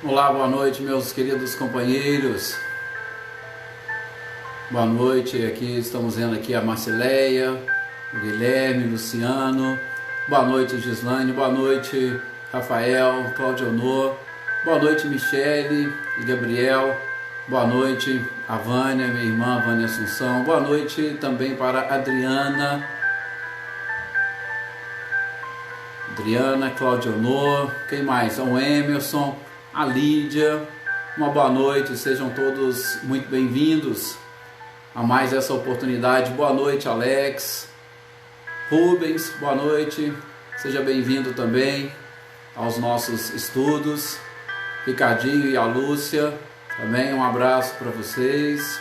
Olá, boa noite, meus queridos companheiros. Boa noite, aqui estamos vendo aqui a Marcileia, o Guilherme, Luciano. Boa noite, Gislaine. Boa noite, Rafael, Claudionor. Boa noite, Michele e Gabriel. Boa noite, a Vânia, minha irmã Vânia Assunção. Boa noite também para a Adriana, Claudionor. Quem mais? O Emerson, a Lídia. Uma boa noite, sejam todos muito bem-vindos a mais essa oportunidade. Boa noite, Alex. Rubens, boa noite, seja bem-vindo também aos nossos estudos. Ricardinho e a Lúcia, também um abraço para vocês.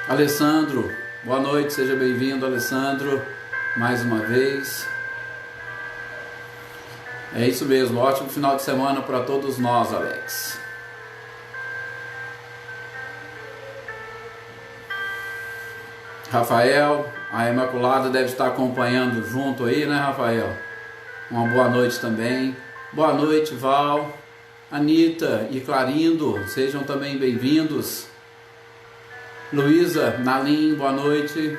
Alessandro, boa noite, seja bem-vindo, Alessandro, mais uma vez. É isso mesmo, ótimo final de semana para todos nós, Alex. Rafael, a Imaculada deve estar acompanhando junto aí, né, Rafael? Uma boa noite também. Boa noite, Val, Anitta e Clarindo, sejam também bem-vindos. Luísa, Nalim, boa noite.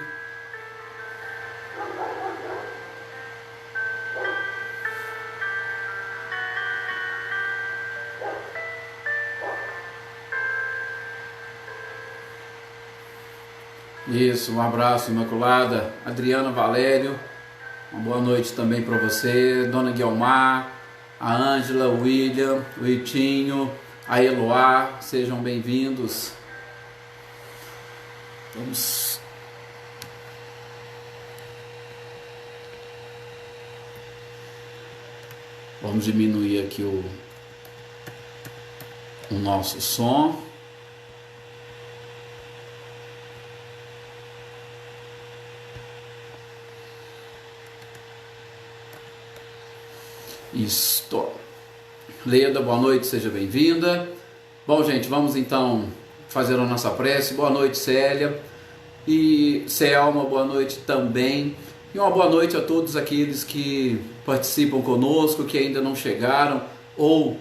Isso, um abraço, Imaculada. Adriana Valério, uma boa noite também para você. Dona Guilmar, a Ângela, o William, o Itinho, a Eloá, sejam bem-vindos. Vamos diminuir aqui o nosso som. Isto. Leda, boa noite, seja bem-vinda. Bom, gente, vamos então fazer a nossa prece. Boa noite, Célia. E Selma, boa noite também. E uma boa noite a todos aqueles que participam conosco, que ainda não chegaram ou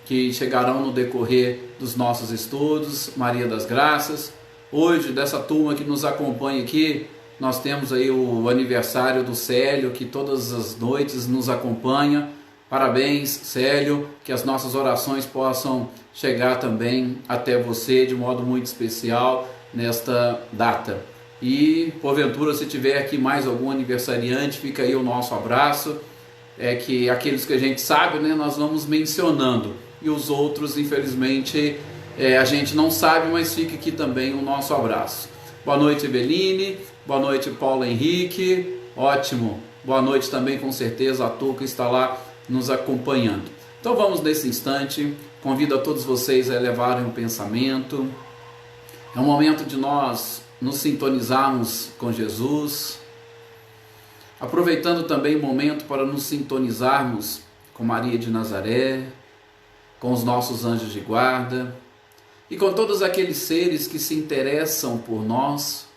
que chegarão no decorrer dos nossos estudos. Maria das Graças. Hoje, dessa turma que nos acompanha aqui, nós temos aí o aniversário do Célio, que todas as noites nos acompanha. Parabéns, Célio, que as nossas orações possam chegar também até você de modo muito especial nesta data. E, porventura, se tiver aqui mais algum aniversariante, fica aí o nosso abraço. É que aqueles que a gente sabe, né, nós vamos mencionando. E os outros, infelizmente, a gente não sabe, mas fica aqui também o nosso abraço. Boa noite, Eveline. Boa noite, Paulo Henrique. Ótimo. Boa noite também, com certeza, a Tuca está lá nos acompanhando. Então vamos nesse instante, convido a todos vocês a elevarem o pensamento. É um momento de nós nos sintonizarmos com Jesus, aproveitando também o momento para nos sintonizarmos com Maria de Nazaré, com os nossos anjos de guarda e com todos aqueles seres que se interessam por nós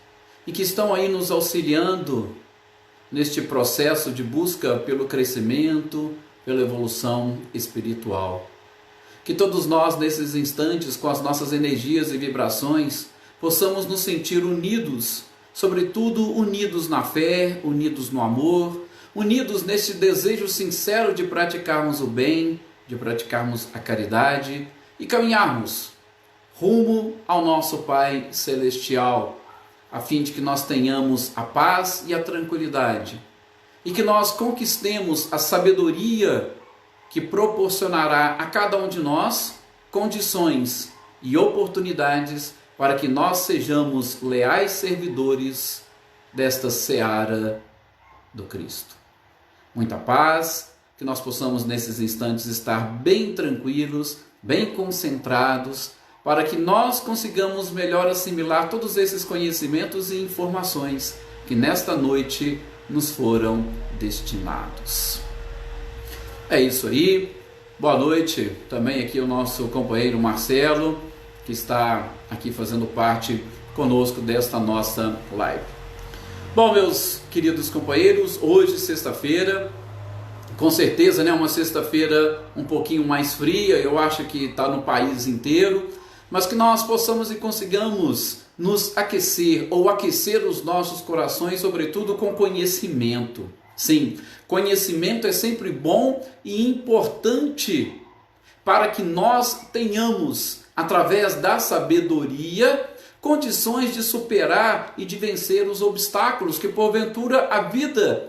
e que estão aí nos auxiliando neste processo de busca pelo crescimento, pela evolução espiritual. Que todos nós, nesses instantes, com as nossas energias e vibrações, possamos nos sentir unidos, sobretudo unidos na fé, unidos no amor, unidos neste desejo sincero de praticarmos o bem, de praticarmos a caridade e caminharmos rumo ao nosso Pai Celestial, a fim de que nós tenhamos a paz e a tranquilidade, e que nós conquistemos a sabedoria que proporcionará a cada um de nós condições e oportunidades para que nós sejamos leais servidores desta seara do Cristo. Muita paz, que nós possamos nesses instantes estar bem tranquilos, bem concentrados, para que nós consigamos melhor assimilar todos esses conhecimentos e informações que nesta noite nos foram destinados. É isso aí. Boa noite também aqui o nosso companheiro Marcelo, que está aqui fazendo parte conosco desta nossa live. Bom, meus queridos companheiros, hoje, sexta-feira, Com certeza, né? Uma sexta-feira um pouquinho mais fria, eu acho que está no país inteiro, mas que nós possamos e consigamos nos aquecer ou aquecer os nossos corações, sobretudo com conhecimento. Sim, conhecimento é sempre bom e importante para que nós tenhamos, através da sabedoria, condições de superar e de vencer os obstáculos que porventura a vida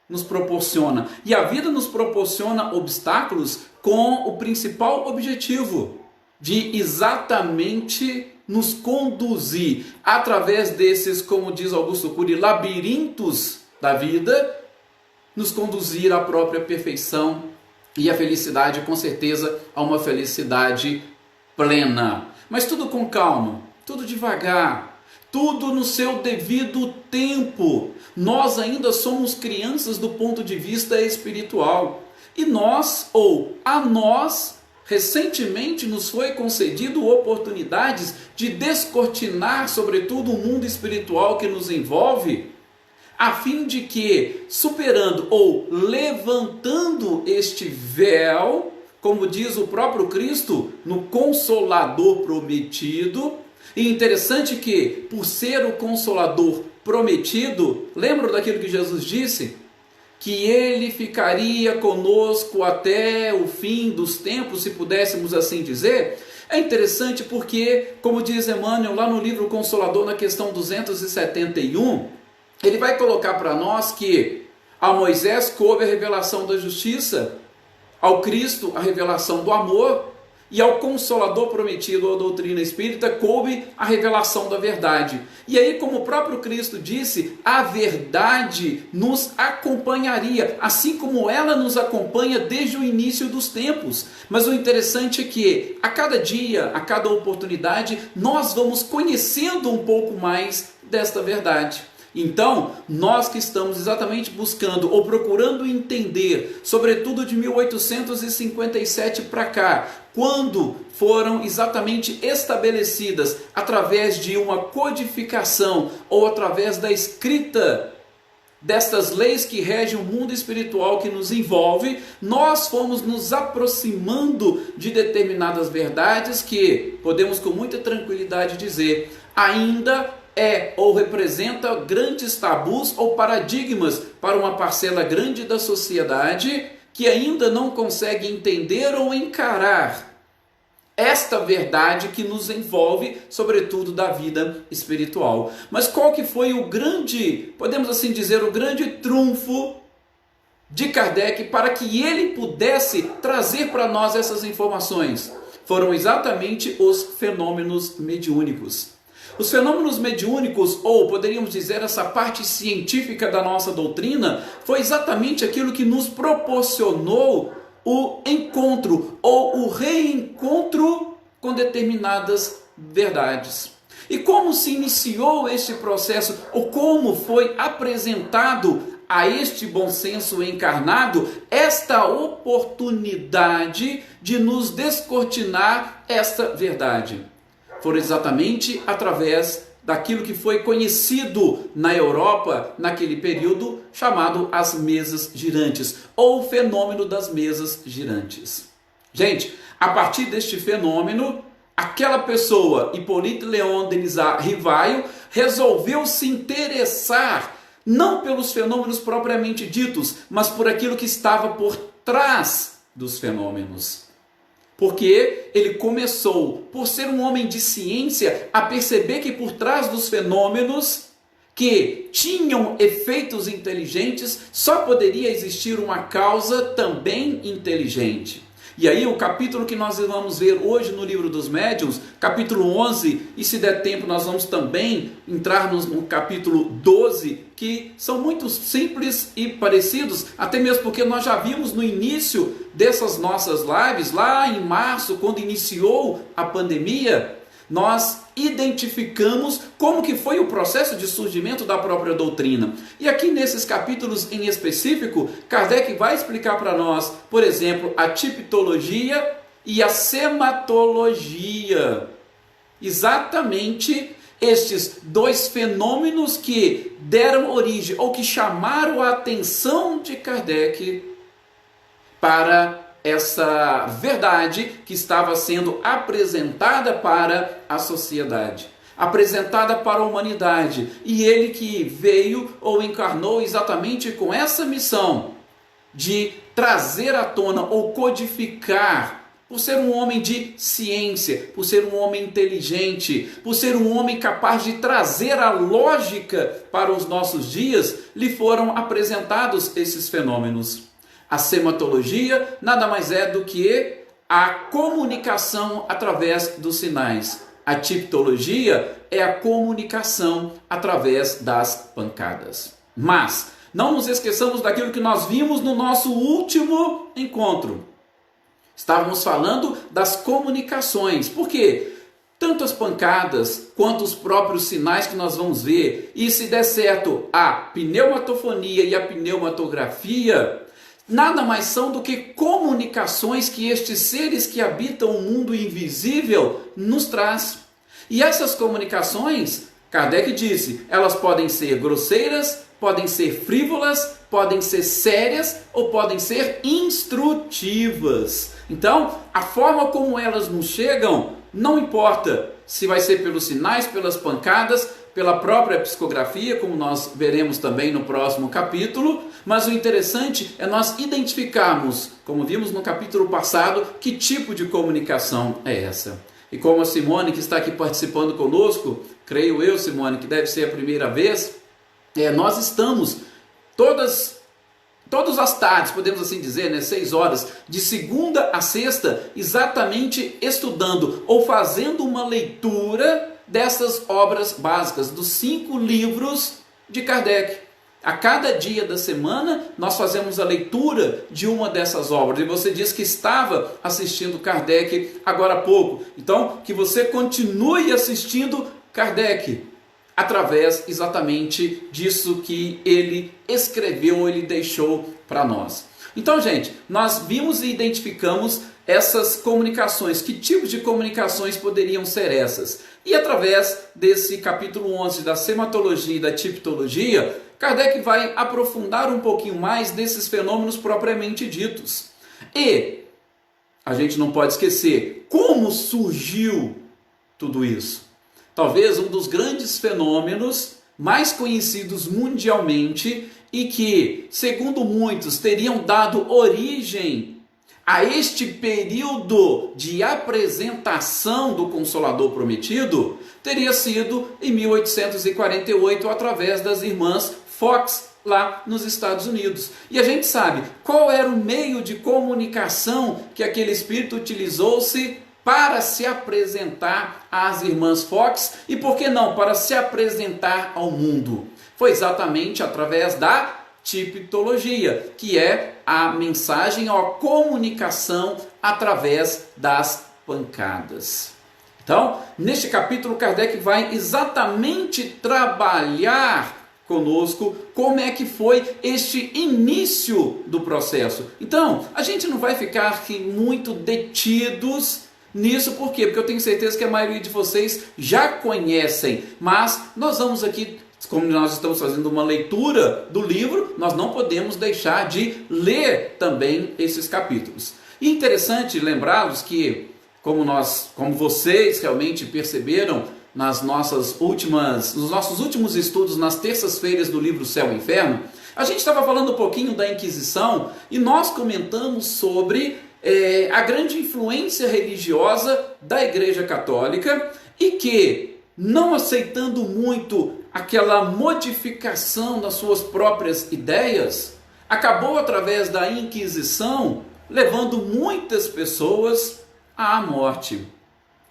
nos proporciona. E a vida nos proporciona obstáculos com o principal objetivo de exatamente nos conduzir através desses, como diz Augusto Cury, labirintos da vida, nos conduzir à própria perfeição e à felicidade, com certeza, a uma felicidade plena. Mas tudo com calma, tudo devagar, tudo no seu devido tempo. Nós ainda somos crianças do ponto de vista espiritual. E nós, ou a nós, recentemente nos foi concedido oportunidades de descortinar, sobretudo, o mundo espiritual que nos envolve, a fim de que, superando ou levantando este véu, como diz o próprio Cristo no Consolador prometido. E interessante que, por ser o Consolador prometido, lembra daquilo que Jesus disse? Que ele ficaria conosco até o fim dos tempos, se pudéssemos assim dizer. É interessante porque, como diz Emmanuel lá no livro Consolador, na questão 271, ele vai colocar para nós que a Moisés coube a revelação da justiça, ao Cristo a revelação do amor, e ao Consolador prometido, a doutrina espírita, coube a revelação da verdade. E aí, como o próprio Cristo disse, a verdade nos acompanharia, assim como ela nos acompanha desde o início dos tempos. Mas o interessante é que, a cada dia, a cada oportunidade, nós vamos conhecendo um pouco mais desta verdade. Então, nós que estamos exatamente buscando ou procurando entender, sobretudo de 1857 para cá, quando foram exatamente estabelecidas através de uma codificação ou através da escrita destas leis que regem o mundo espiritual que nos envolve, nós fomos nos aproximando de determinadas verdades que, podemos com muita tranquilidade dizer, ainda ou representa grandes tabus ou paradigmas para uma parcela grande da sociedade que ainda não consegue entender ou encarar esta verdade que nos envolve, sobretudo da vida espiritual. Mas qual que foi o grande, podemos assim dizer, o grande trunfo de Kardec para que ele pudesse trazer para nós essas informações? Foram exatamente os fenômenos mediúnicos. Os fenômenos mediúnicos, ou poderíamos dizer essa parte científica da nossa doutrina, foi exatamente aquilo que nos proporcionou o encontro ou o reencontro com determinadas verdades. E como se iniciou este processo, ou como foi apresentado a este bom senso encarnado esta oportunidade de nos descortinar esta verdade? Foram exatamente através daquilo que foi conhecido na Europa naquele período, chamado as mesas girantes, ou o fenômeno das mesas girantes. Gente, a partir deste fenômeno, aquela pessoa, Hippolyte Léon Denisard Rivaio, resolveu se interessar não pelos fenômenos propriamente ditos, mas por aquilo que estava por trás dos fenômenos. Porque ele começou, por ser um homem de ciência, a perceber que por trás dos fenômenos que tinham efeitos inteligentes, só poderia existir uma causa também inteligente. E aí o capítulo que nós vamos ver hoje no Livro dos Médiuns, capítulo 11, e se der tempo nós vamos também entrar no capítulo 12, que são muito simples e parecidos, até mesmo porque nós já vimos no início dessas nossas lives, lá em março, quando iniciou a pandemia, nós identificamos como que foi o processo de surgimento da própria doutrina. E aqui nesses capítulos em específico, Kardec vai explicar para nós, por exemplo, a tipologia e a sematologia. Exatamente estes dois fenômenos que deram origem, ou que chamaram a atenção de Kardec para essa verdade que estava sendo apresentada para a sociedade, apresentada para a humanidade. E ele que veio ou encarnou exatamente com essa missão de trazer à tona ou codificar, por ser um homem de ciência, por ser um homem inteligente, por ser um homem capaz de trazer a lógica para os nossos dias, lhe foram apresentados esses fenômenos. A sematologia nada mais é do que a comunicação através dos sinais. A tiptologia é a comunicação através das pancadas. Mas não nos esqueçamos daquilo que nós vimos no nosso último encontro. Estávamos falando das comunicações. Por quê? Tanto as pancadas quanto os próprios sinais que nós vamos ver, e se der certo a pneumatofonia e a pneumatografia, nada mais são do que comunicações que estes seres que habitam o mundo invisível nos traz. E essas comunicações, Kardec disse, elas podem ser grosseiras, podem ser frívolas, podem ser sérias ou podem ser instrutivas. Então, a forma como elas nos chegam, não importa se vai ser pelos sinais, pelas pancadas, pela própria psicografia, como nós veremos também no próximo capítulo, mas o interessante é nós identificarmos, como vimos no capítulo passado, que tipo de comunicação é essa. E como a Simone, que está aqui participando conosco, creio eu, Simone, que deve ser a primeira vez, nós estamos todas as tardes, podemos assim dizer, 6 horas, de segunda a sexta, exatamente estudando ou fazendo uma leitura dessas obras básicas, dos 5 livros de Kardec. A cada dia da semana, nós fazemos a leitura de uma dessas obras. E você disse que estava assistindo Kardec agora há pouco. Então, que você continue assistindo Kardec, através exatamente disso que ele escreveu, ele deixou para nós. Então, gente, nós vimos e identificamos essas comunicações. Que tipos de comunicações poderiam ser essas? E através desse capítulo 11 da sematologia e da tiptologia, Kardec vai aprofundar um pouquinho mais desses fenômenos propriamente ditos. E a gente não pode esquecer como surgiu tudo isso. Talvez um dos grandes fenômenos mais conhecidos mundialmente e que, segundo muitos, teriam dado origem a este período de apresentação do Consolador Prometido, teria sido em 1848, através das irmãs Fox, lá nos Estados Unidos. E a gente sabe qual era o meio de comunicação que aquele espírito utilizou-se para se apresentar às irmãs Fox e, por que não, para se apresentar ao mundo. Foi exatamente através da tiptologia, que é a mensagem ou a comunicação através das pancadas. Então, neste capítulo, Kardec vai exatamente trabalhar conosco como é que foi este início do processo. Então, a gente não vai ficar aqui muito detidos nisso, por quê? Porque eu tenho certeza que a maioria de vocês já conhecem, mas nós vamos aqui, como nós estamos fazendo uma leitura do livro, nós não podemos deixar de ler também esses capítulos. E interessante lembrá-los que, como vocês realmente perceberam nos nossos últimos estudos nas terças-feiras do livro Céu e Inferno, a gente estava falando um pouquinho da Inquisição e nós comentamos sobre a grande influência religiosa da Igreja Católica e que, não aceitando muito aquela modificação das suas próprias ideias, acabou através da Inquisição levando muitas pessoas à morte.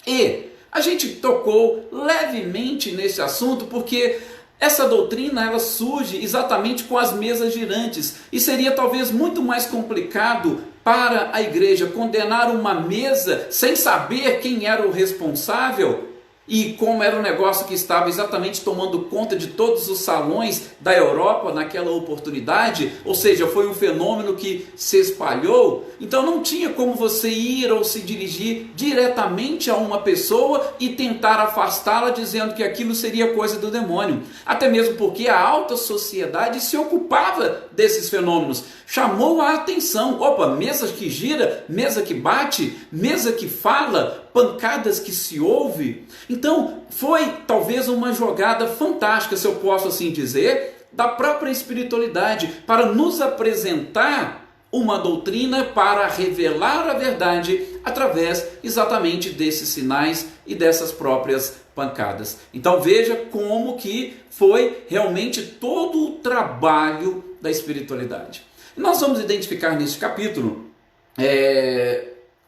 E a gente tocou levemente nesse assunto porque essa doutrina ela surge exatamente com as mesas girantes e seria talvez muito mais complicado para a igreja condenar uma mesa sem saber quem era o responsável e como era um negócio que estava exatamente tomando conta de todos os salões da Europa naquela oportunidade, ou seja, foi um fenômeno que se espalhou. Então não tinha como você ir ou se dirigir diretamente a uma pessoa e tentar afastá-la dizendo que aquilo seria coisa do demônio. Até mesmo porque a alta sociedade se ocupava desses fenômenos chamou a atenção. Opa, mesa que gira, mesa que bate, mesa que fala, pancadas que se ouve. Então foi talvez uma jogada fantástica, se eu posso assim dizer, da própria espiritualidade para nos apresentar uma doutrina, para revelar a verdade através exatamente desses sinais e dessas próprias pancadas. Então veja como que foi realmente todo o trabalho da espiritualidade. E nós vamos identificar neste capítulo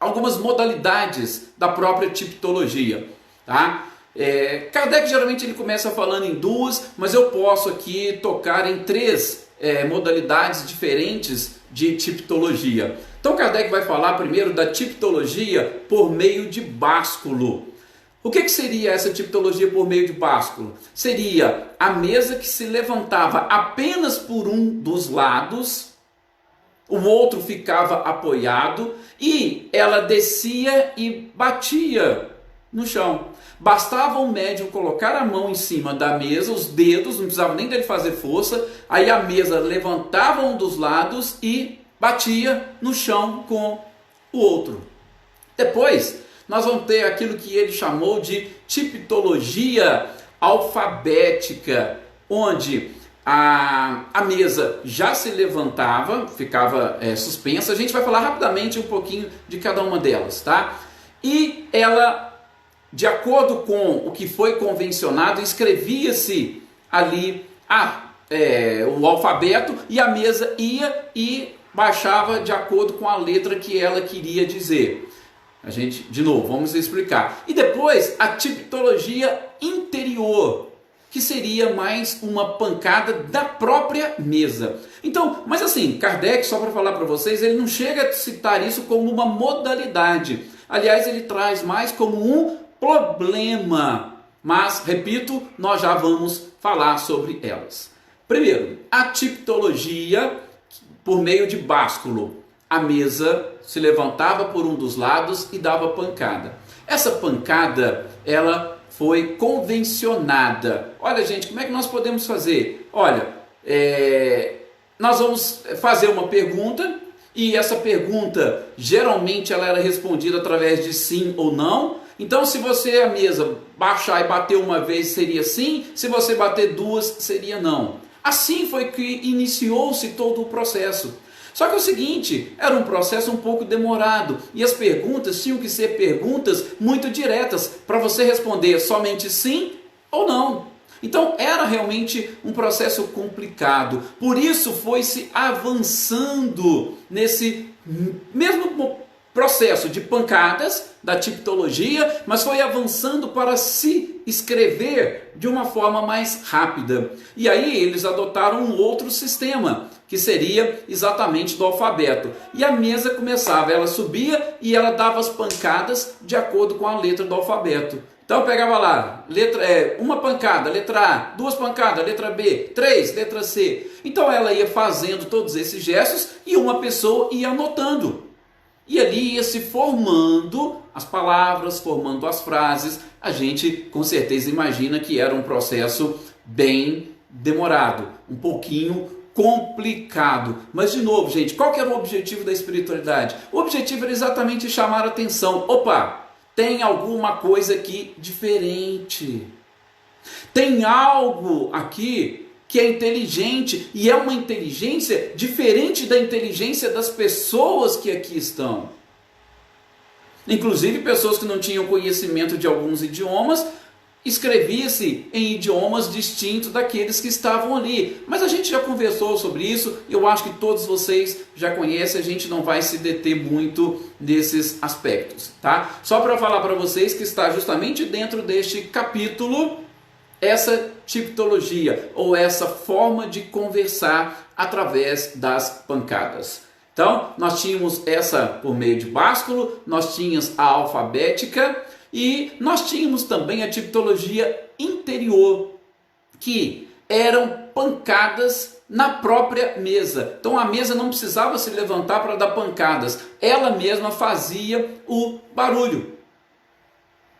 algumas modalidades da própria tipologia, tá? Kardec geralmente ele começa falando em duas, mas eu posso aqui tocar em três modalidades diferentes de tipologia. Então Kardec vai falar primeiro da tipologia por meio de básculo. O que seria essa tipologia por meio de básculo? Seria a mesa que se levantava apenas por um dos lados, o outro ficava apoiado e ela descia e batia no chão. Bastava o médium colocar a mão em cima da mesa, os dedos, não precisava nem dele fazer força, aí a mesa levantava um dos lados e batia no chão com o outro. Depois, nós vamos ter aquilo que ele chamou de tipologia alfabética, onde a mesa já se levantava, ficava suspensa. A gente vai falar rapidamente um pouquinho de cada uma delas, tá? E ela, de acordo com o que foi convencionado, escrevia-se ali o alfabeto e a mesa ia e baixava de acordo com a letra que ela queria dizer. A gente, de novo, vamos explicar. E depois a tipologia interior, que seria mais uma pancada da própria mesa. Então, mas assim, Kardec, só para falar para vocês, ele não chega a citar isso como uma modalidade. Aliás, ele traz mais como um problema. Mas, repito, nós já vamos falar sobre elas. Primeiro, a tipologia por meio de básculo. A mesa se levantava por um dos lados e dava pancada. Essa pancada, ela foi convencionada. Olha, gente, como é que nós podemos fazer? Olha, nós vamos fazer uma pergunta e essa pergunta, geralmente, ela era respondida através de sim ou não. Então, se você, a mesa, baixar e bater uma vez, seria sim. Se você bater duas, seria não. Assim foi que iniciou-se todo o processo. Só que é o seguinte, era um processo um pouco demorado e as perguntas tinham que ser perguntas muito diretas para você responder somente sim ou não. Então era realmente um processo complicado, por isso foi se avançando nesse mesmo processo de pancadas da tipologia, mas foi avançando para se escrever de uma forma mais rápida. E aí eles adotaram um outro sistema, que seria exatamente do alfabeto. E a mesa começava, ela subia e ela dava as pancadas de acordo com a letra do alfabeto. Então pegava lá, uma pancada, letra A, duas pancadas, letra B, 3, letra C. Então ela ia fazendo todos esses gestos e uma pessoa ia anotando. E ali ia se formando as palavras, formando as frases. A gente com certeza imagina que era um processo bem demorado, um pouquinho complicado. Mas de novo, gente, qual que era o objetivo da espiritualidade? O objetivo era exatamente chamar a atenção. Opa, tem alguma coisa aqui diferente. Tem algo aqui que é inteligente, e é uma inteligência diferente da inteligência das pessoas que aqui estão. Inclusive pessoas que não tinham conhecimento de alguns idiomas, escrevia-se em idiomas distintos daqueles que estavam ali. Mas a gente já conversou sobre isso, eu acho que todos vocês já conhecem, a gente não vai se deter muito nesses aspectos, tá? Só para falar para vocês que está justamente dentro deste capítulo essa tipologia ou essa forma de conversar através das pancadas. Então, nós tínhamos essa por meio de básculo, nós tínhamos a alfabética e nós tínhamos também a tipologia interior, que eram pancadas na própria mesa. Então, a mesa não precisava se levantar para dar pancadas, ela mesma fazia o barulho.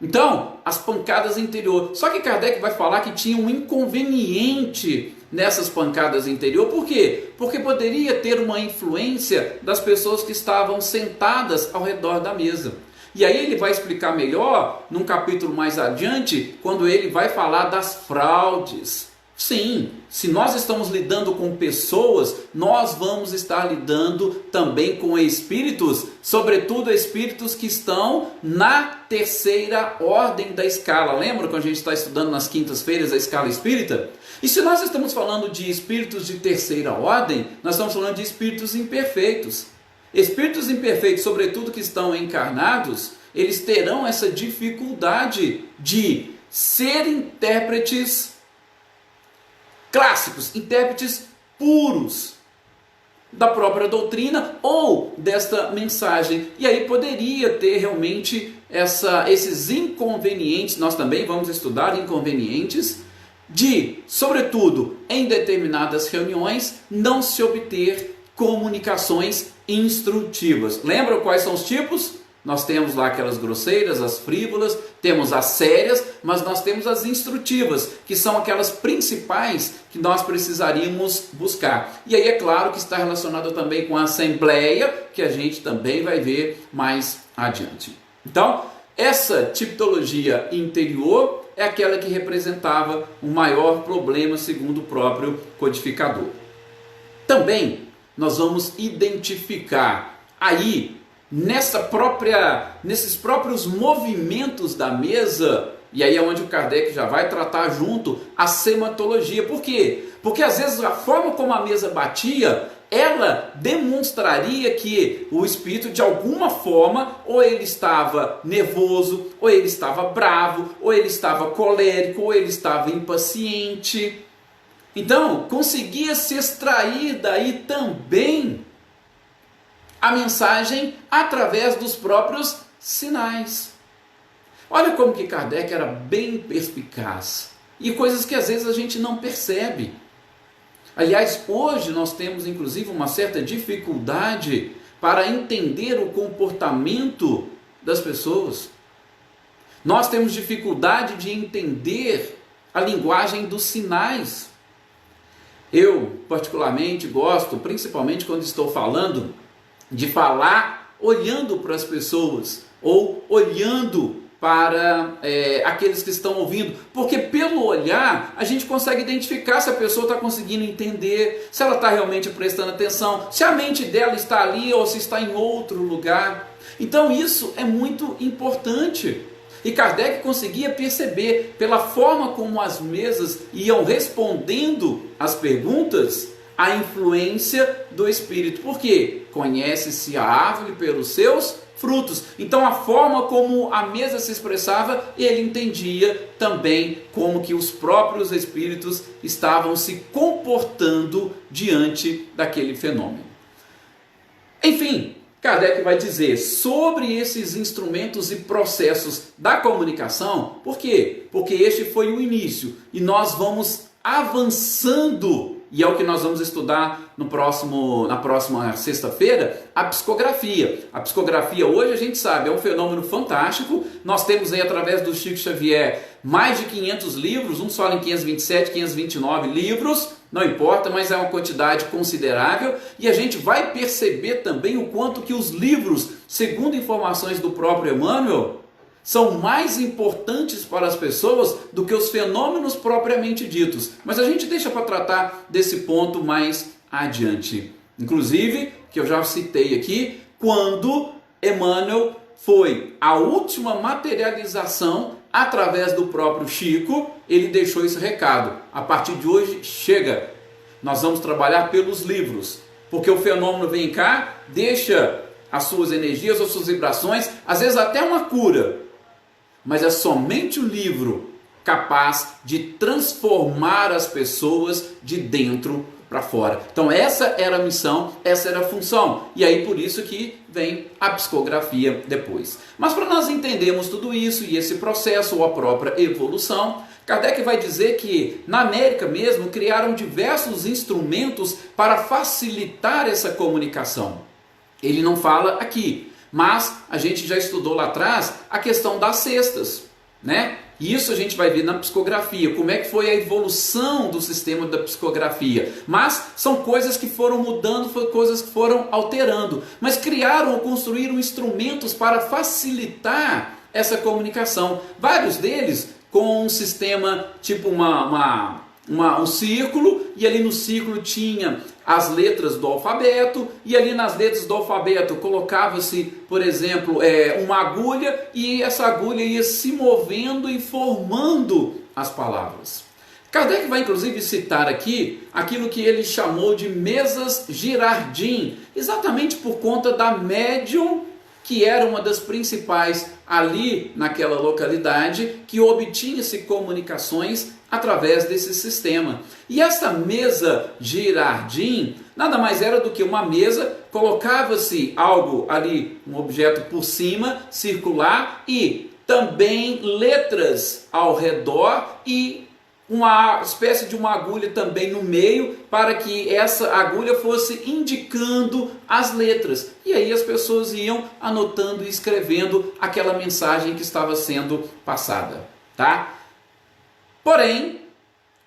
Então, as pancadas interior. Só que Kardec vai falar que tinha um inconveniente nessas pancadas interior. Por quê? Porque poderia ter uma influência das pessoas que estavam sentadas ao redor da mesa. E aí ele vai explicar melhor num capítulo mais adiante, quando ele vai falar das fraudes. Sim, se nós estamos lidando com pessoas, nós vamos estar lidando também com espíritos, sobretudo espíritos que estão na terceira ordem da escala. Lembra quando a gente está estudando nas quintas-feiras a escala espírita? E se nós estamos falando de espíritos de terceira ordem, nós estamos falando de espíritos imperfeitos. Espíritos imperfeitos, sobretudo que estão encarnados, eles terão essa dificuldade de ser intérpretes clássicos, intérpretes puros da própria doutrina ou desta mensagem. E aí poderia ter realmente esses inconvenientes, nós também vamos estudar inconvenientes, de, sobretudo, em determinadas reuniões, não se obter comunicações instrutivas. Lembram quais são os tipos? Nós temos lá aquelas grosseiras, as frívolas, temos as sérias, mas nós temos as instrutivas, que são aquelas principais que nós precisaríamos buscar. E aí é claro que está relacionado também com a assembleia, que a gente também vai ver mais adiante. Então, essa tipologia interior é aquela que representava o maior problema segundo o próprio codificador. Também nós vamos identificar aí nesses próprios movimentos da mesa, e aí é onde o Kardec já vai tratar junto a sematologia. Por quê? Porque às vezes a forma como a mesa batia, ela demonstraria que o espírito de alguma forma, ou ele estava nervoso, ou ele estava bravo, ou ele estava colérico, ou ele estava impaciente. Então, conseguia se extrair daí também a mensagem através dos próprios sinais. Olha como que Kardec era bem perspicaz. E coisas que às vezes a gente não percebe. Aliás, hoje nós temos inclusive uma certa dificuldade para entender o comportamento das pessoas. Nós temos dificuldade de entender a linguagem dos sinais. Eu, particularmente, gosto, principalmente quando estou falando, de falar olhando para as pessoas ou olhando para aqueles que estão ouvindo, porque pelo olhar a gente consegue identificar se a pessoa está conseguindo entender, se ela está realmente prestando atenção, se a mente dela está ali ou se está em outro lugar. Então isso é muito importante. E Kardec conseguia perceber pela forma como as mesas iam respondendo às perguntas a influência do Espírito. Por quê? Conhece-se a árvore pelos seus frutos. Então a forma como a mesa se expressava, ele entendia também como que os próprios Espíritos estavam se comportando diante daquele fenômeno. Enfim, Kardec vai dizer sobre esses instrumentos e processos da comunicação. Por quê? Porque este foi o início e nós vamos avançando. E é o que nós vamos estudar na próxima sexta-feira, a psicografia. A psicografia hoje a gente sabe, é um fenômeno fantástico. Nós temos aí através do Chico Xavier mais de 500 livros, um só em 527, 529 livros, não importa, mas é uma quantidade considerável. E a gente vai perceber também o quanto que os livros, segundo informações do próprio Emmanuel, são mais importantes para as pessoas do que os fenômenos propriamente ditos. Mas a gente deixa para tratar desse ponto mais adiante. Inclusive, que eu já citei aqui, quando Emmanuel foi a última materialização através do próprio Chico, ele deixou esse recado. A partir de hoje, chega. Nós vamos trabalhar pelos livros. Porque o fenômeno vem cá, deixa as suas energias, as suas vibrações, às vezes até uma cura. Mas é somente o livro capaz de transformar as pessoas de dentro para fora. Então essa era a missão, essa era a função. E aí por isso que vem a psicografia depois. Mas para nós entendermos tudo isso e esse processo ou a própria evolução, Kardec vai dizer que na América mesmo criaram diversos instrumentos para facilitar essa comunicação. Ele não fala aqui, Mas a gente já estudou lá atrás a questão das cestas, né? Isso a gente vai ver na psicografia, como é que foi a evolução do sistema da psicografia. Mas são coisas que foram mudando, coisas que foram alterando. Mas criaram ou construíram instrumentos para facilitar essa comunicação. Vários deles com um sistema tipo um círculo, e ali no círculo tinha as letras do alfabeto, e ali nas letras do alfabeto colocava-se, por exemplo, uma agulha, e essa agulha ia se movendo e formando as palavras. Kardec vai inclusive citar aqui aquilo que ele chamou de mesas Girardin, exatamente por conta da médium que era uma das principais ali naquela localidade, que obtinha-se comunicações através desse sistema. E essa mesa Girardin nada mais era do que uma mesa, colocava-se algo ali, um objeto por cima, circular, e também letras ao redor e uma espécie de uma agulha também no meio, para que essa agulha fosse indicando as letras. E aí as pessoas iam anotando e escrevendo aquela mensagem que estava sendo passada, tá? Porém,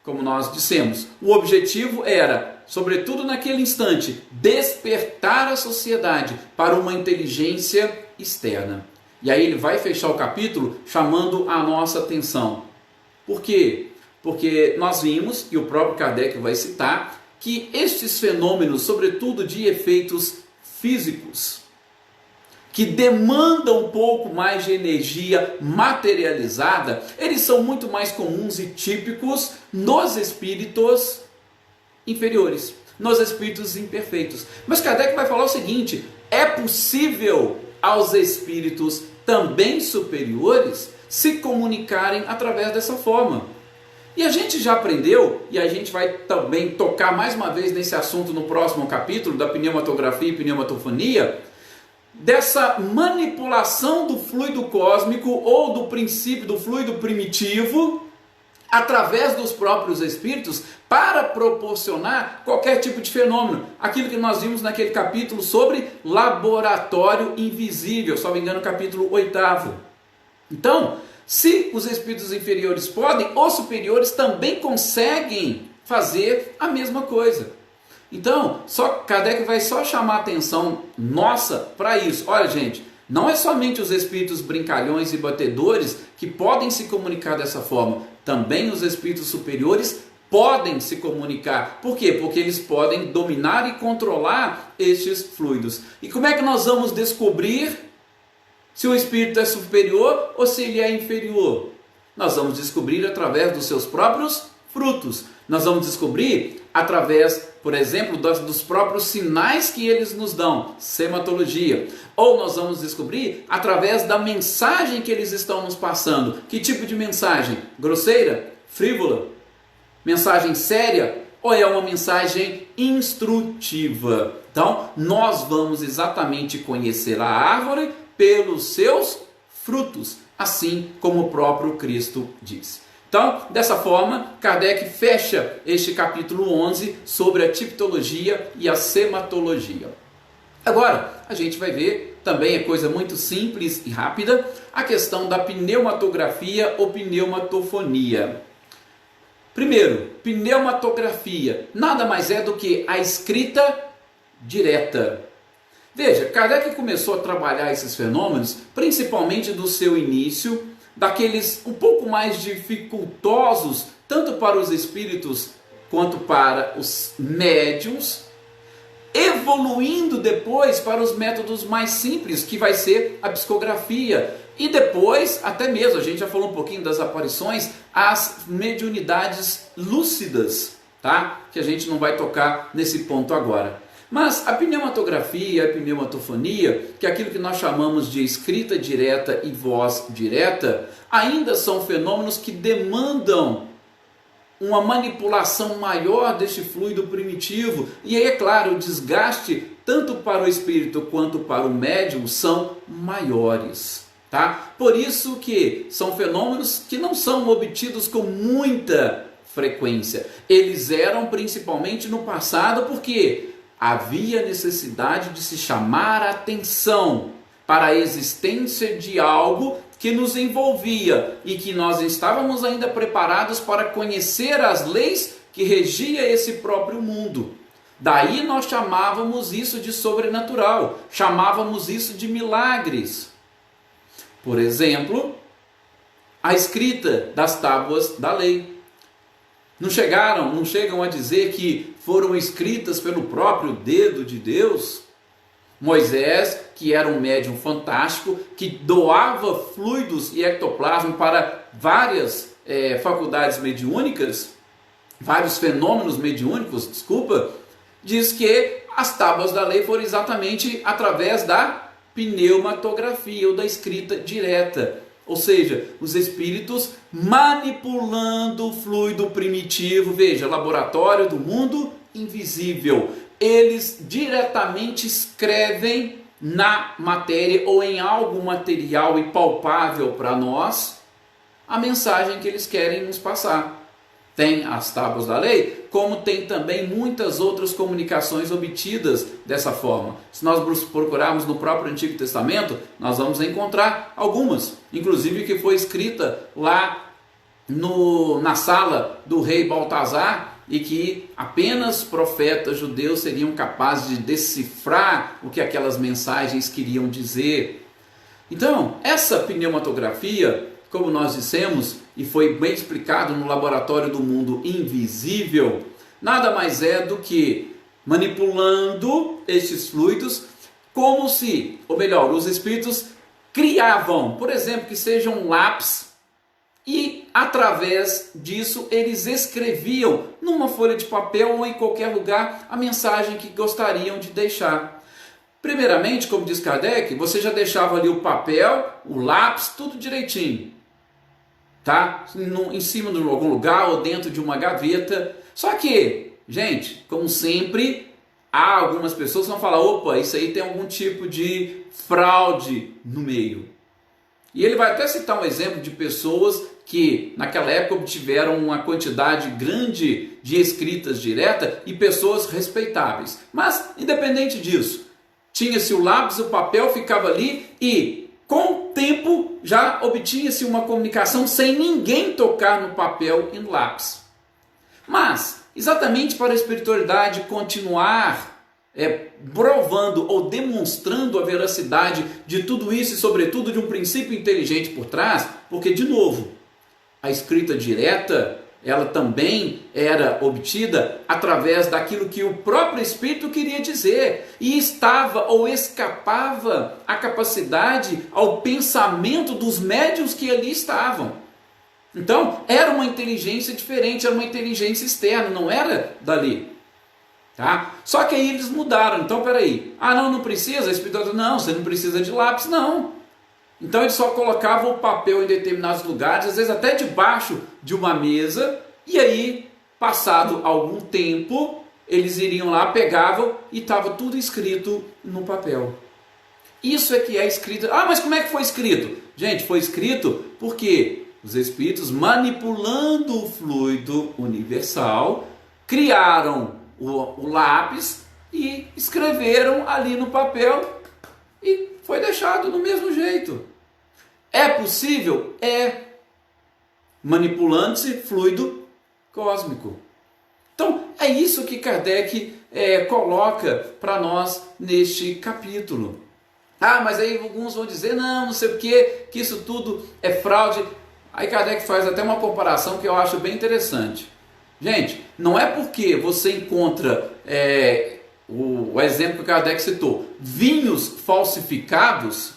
como nós dissemos, o objetivo era, sobretudo naquele instante, despertar a sociedade para uma inteligência externa. E aí ele vai fechar o capítulo chamando a nossa atenção. Por quê? Porque nós vimos, e o próprio Kardec vai citar, que estes fenômenos, sobretudo de efeitos físicos, que demandam um pouco mais de energia materializada, eles são muito mais comuns e típicos nos espíritos inferiores, nos espíritos imperfeitos. Mas Kardec vai falar o seguinte: é possível aos espíritos também superiores se comunicarem através dessa forma. E a gente já aprendeu, e a gente vai também tocar mais uma vez nesse assunto no próximo capítulo da pneumatografia e pneumatofonia, dessa manipulação do fluido cósmico ou do princípio do fluido primitivo através dos próprios espíritos para proporcionar qualquer tipo de fenômeno. Aquilo que nós vimos naquele capítulo sobre laboratório invisível, se não me engano, capítulo 8º. Então, se os espíritos inferiores podem, os superiores também conseguem fazer a mesma coisa. Então, Kardec vai só chamar a atenção nossa para isso. Olha, gente, não é somente os espíritos brincalhões e batedores que podem se comunicar dessa forma. Também os espíritos superiores podem se comunicar. Por quê? Porque eles podem dominar e controlar estes fluidos. E como é que nós vamos descobrir se o espírito é superior ou se ele é inferior? Nós vamos descobrir através dos seus próprios frutos. Nós vamos descobrir através, por exemplo, dos próprios sinais que eles nos dão, sematologia. Ou nós vamos descobrir através da mensagem que eles estão nos passando. Que tipo de mensagem? Grosseira? Frívola? Mensagem séria? Ou é uma mensagem instrutiva? Então, nós vamos exatamente conhecer a árvore pelos seus frutos, assim como o próprio Cristo diz. Então, dessa forma, Kardec fecha este capítulo 11 sobre a tipologia e a sematologia. Agora, a gente vai ver, também é coisa muito simples e rápida, a questão da pneumatografia ou pneumatofonia. Primeiro, pneumatografia nada mais é do que a escrita direta. Veja, Kardec começou a trabalhar esses fenômenos, principalmente do seu início, daqueles um pouco mais dificultosos, tanto para os espíritos quanto para os médiuns, evoluindo depois para os métodos mais simples, que vai ser a psicografia. E depois, até mesmo, a gente já falou um pouquinho das aparições, as mediunidades lúcidas, tá? Que a gente não vai tocar nesse ponto agora. Mas a pneumatografia, a pneumatofonia, que é aquilo que nós chamamos de escrita direta e voz direta, ainda são fenômenos que demandam uma manipulação maior deste fluido primitivo. E aí, é claro, o desgaste, tanto para o espírito quanto para o médium, são maiores. Tá? Por isso que são fenômenos que não são obtidos com muita frequência. Eles eram principalmente no passado porque havia necessidade de se chamar a atenção para a existência de algo que nos envolvia e que nós estávamos ainda preparados para conhecer as leis que regia esse próprio mundo. Daí nós chamávamos isso de sobrenatural, chamávamos isso de milagres. Por exemplo, a escrita das tábuas da lei. Não chegam a dizer que foram escritas pelo próprio dedo de Deus? Moisés, que era um médium fantástico, que doava fluidos e ectoplasma para várias faculdades mediúnicas, vários fenômenos mediúnicos, diz que as tábuas da lei foram exatamente através da pneumatografia ou da escrita direta. Ou seja, os espíritos manipulando o fluido primitivo, veja, laboratório do mundo invisível. Eles diretamente escrevem na matéria ou em algo material e palpável para nós a mensagem que eles querem nos passar. Tem as tábuas da lei, como tem também muitas outras comunicações obtidas dessa forma. Se nós procurarmos no próprio Antigo Testamento, nós vamos encontrar algumas, inclusive que foi escrita lá na sala do rei Baltazar, e que apenas profetas judeus seriam capazes de decifrar o que aquelas mensagens queriam dizer. Então, essa pneumatografia, como nós dissemos, e foi bem explicado no laboratório do mundo invisível, nada mais é do que manipulando estes fluidos, como se, ou melhor, os espíritos criavam, por exemplo, que seja um lápis, e através disso eles escreviam numa folha de papel ou em qualquer lugar a mensagem que gostariam de deixar. Primeiramente, como diz Kardec, você já deixava ali o papel, o lápis, tudo direitinho, tá? Em cima de algum lugar ou dentro de uma gaveta. Só que, gente, como sempre, há algumas pessoas que vão falar: opa, isso aí tem algum tipo de fraude no meio. E ele vai até citar um exemplo de pessoas que naquela época obtiveram uma quantidade grande de escritas diretas e pessoas respeitáveis. Mas, independente disso, tinha-se o lápis, o papel ficava ali e com o tempo já obtinha-se uma comunicação sem ninguém tocar no papel e no lápis. Mas, exatamente para a espiritualidade continuar provando ou demonstrando a veracidade de tudo isso e sobretudo de um princípio inteligente por trás, porque, de novo, a escrita direta, ela também era obtida através daquilo que o próprio Espírito queria dizer e estava ou escapava à capacidade, ao pensamento dos médiuns que ali estavam. Então, era uma inteligência diferente, era uma inteligência externa, não era dali. Tá? Só que aí eles mudaram. Então, peraí, não precisa? A espiritualidade, não, você não precisa de lápis, não. Então eles só colocavam o papel em determinados lugares, às vezes até debaixo de uma mesa, e aí, passado algum tempo, eles iriam lá, pegavam e estava tudo escrito no papel. Isso é que é escrito. Mas como é que foi escrito? Gente, foi escrito porque os espíritos, manipulando o fluido universal, criaram o lápis e escreveram ali no papel e foi deixado do mesmo jeito. É possível? É. Manipulando-se fluido cósmico. Então, é isso que Kardec coloca para nós neste capítulo. Mas aí alguns vão dizer, não sei o que isso tudo é fraude. Aí Kardec faz até uma comparação que eu acho bem interessante. Gente, não é porque você encontra o exemplo que Kardec citou, vinhos falsificados,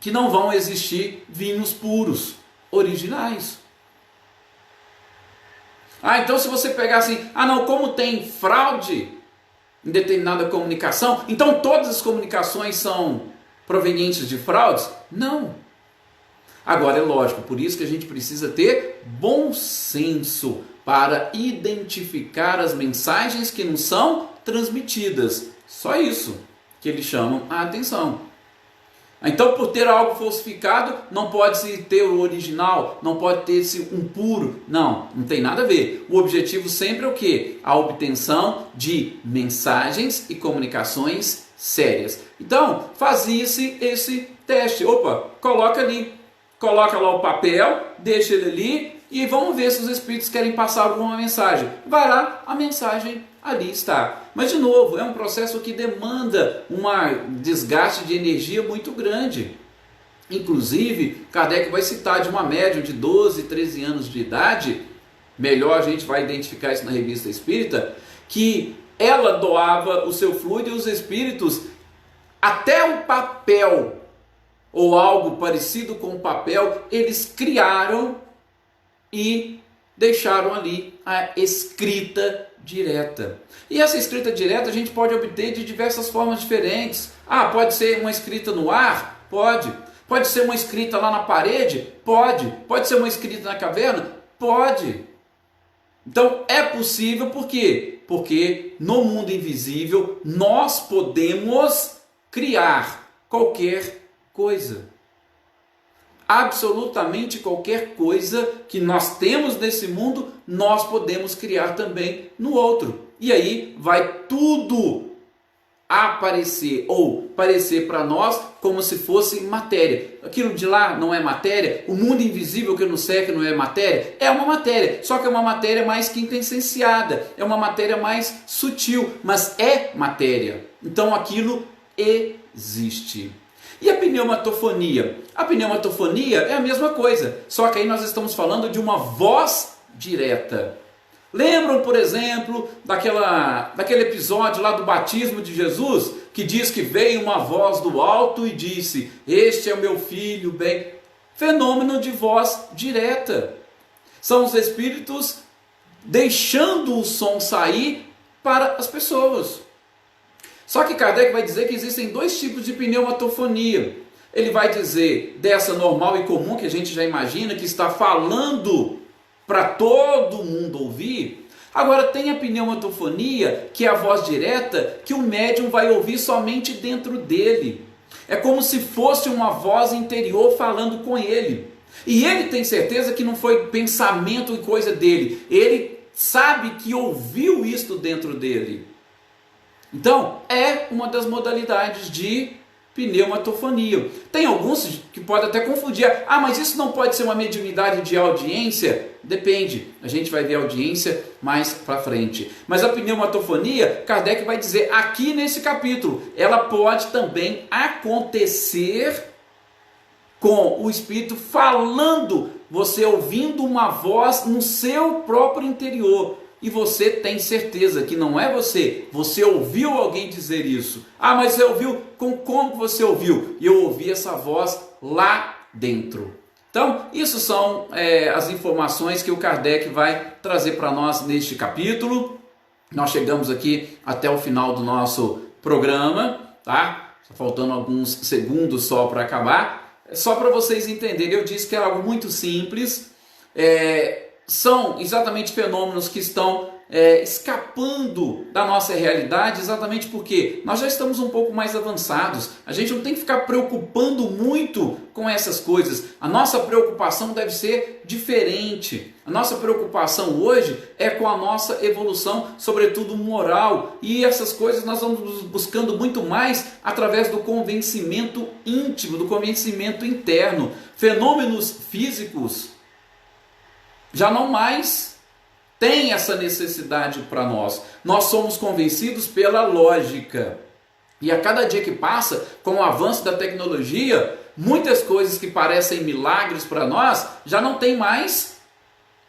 que não vão existir vinhos puros, originais. Então se você pegar assim, como tem fraude em determinada comunicação, então todas as comunicações são provenientes de fraudes? Não. Agora é lógico, por isso que a gente precisa ter bom senso para identificar as mensagens que não são transmitidas. Só isso que eles chamam a atenção. Então, por ter algo falsificado, não pode-se ter o original, não pode ter-se um puro. Não tem nada a ver. O objetivo sempre é o quê? A obtenção de mensagens e comunicações sérias. Então, fazia-se esse teste. Opa, coloca ali, coloca lá o papel, deixa ele ali e vamos ver se os espíritos querem passar alguma mensagem. Vai lá, a mensagem ali está. Mas, de novo, é um processo que demanda um desgaste de energia muito grande. Inclusive, Kardec vai citar de uma médium de 12, 13 anos de idade, melhor a gente vai identificar isso na Revista Espírita, que ela doava o seu fluido e os espíritos, até o papel, ou algo parecido com o papel, eles criaram e deixaram ali a escrita direta. E essa escrita direta a gente pode obter de diversas formas diferentes. Pode ser uma escrita no ar? Pode. Pode ser uma escrita lá na parede? Pode. Pode ser uma escrita na caverna? Pode. Então é possível, por quê? Porque no mundo invisível nós podemos criar qualquer coisa. Absolutamente qualquer coisa que nós temos nesse mundo, nós podemos criar também no outro. E aí vai tudo aparecer ou parecer para nós como se fosse matéria. Aquilo de lá não é matéria, o mundo invisível que nos cerca não é matéria, é uma matéria, só que é uma matéria mais quintessenciada, é uma matéria mais sutil, mas é matéria. Então aquilo existe. E a pneumatofonia? A pneumatofonia é a mesma coisa, só que aí nós estamos falando de uma voz direta. Lembram, por exemplo, daquele episódio lá do batismo de Jesus, que diz que veio uma voz do alto e disse: "Este é o meu filho bem". Fenômeno de voz direta. São os espíritos deixando o som sair para as pessoas. Só que Kardec vai dizer que existem dois tipos de pneumatofonia. Ele vai dizer dessa normal e comum, que a gente já imagina, que está falando para todo mundo ouvir. Agora tem a pneumatofonia, que é a voz direta, que o médium vai ouvir somente dentro dele. É como se fosse uma voz interior falando com ele. E ele tem certeza que não foi pensamento e coisa dele. Ele sabe que ouviu isto dentro dele. Então, é uma das modalidades de pneumatofonia. Tem alguns que podem até confundir. Mas isso não pode ser uma mediunidade de audiência? Depende. A gente vai ver a audiência mais para frente. Mas a pneumatofonia, Kardec vai dizer aqui nesse capítulo, ela pode também acontecer com o espírito falando, você ouvindo uma voz no seu próprio interior. E você tem certeza que não é você. Você ouviu alguém dizer isso. Mas você ouviu? Como você ouviu? E eu ouvi essa voz lá dentro. Então, isso são as informações que o Kardec vai trazer para nós neste capítulo. Nós chegamos aqui até o final do nosso programa, tá? Faltando alguns segundos só para acabar. Só para vocês entenderem, eu disse que é algo muito simples. São exatamente fenômenos que estão escapando da nossa realidade, exatamente porque nós já estamos um pouco mais avançados. A gente não tem que ficar preocupando muito com essas coisas. A nossa preocupação deve ser diferente. A nossa preocupação hoje é com a nossa evolução, sobretudo moral. E essas coisas nós vamos buscando muito mais através do convencimento íntimo, do convencimento interno. Fenômenos físicos já não mais tem essa necessidade para nós. Nós somos convencidos pela lógica. E a cada dia que passa, com o avanço da tecnologia, muitas coisas que parecem milagres para nós já não tem mais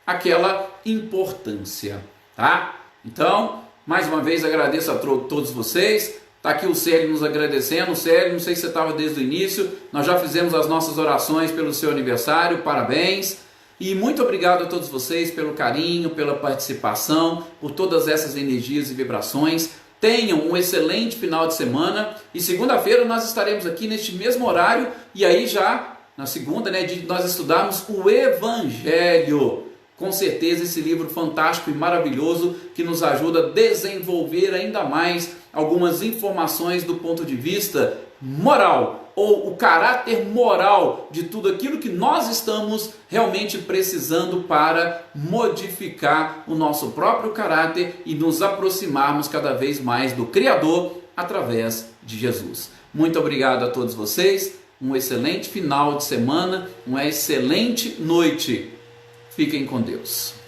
aquela importância, tá? Então, mais uma vez agradeço a todos vocês. Está aqui o Célio nos agradecendo. Célio, não sei se você estava desde o início, nós já fizemos as nossas orações pelo seu aniversário, parabéns. E muito obrigado a todos vocês pelo carinho, pela participação, por todas essas energias e vibrações. Tenham um excelente final de semana e segunda-feira nós estaremos aqui neste mesmo horário e aí já na segunda, de nós estudarmos o Evangelho. Com certeza esse livro fantástico e maravilhoso que nos ajuda a desenvolver ainda mais algumas informações do ponto de vista moral, ou o caráter moral de tudo aquilo que nós estamos realmente precisando para modificar o nosso próprio caráter e nos aproximarmos cada vez mais do Criador através de Jesus. Muito obrigado a todos vocês, um excelente final de semana, uma excelente noite. Fiquem com Deus.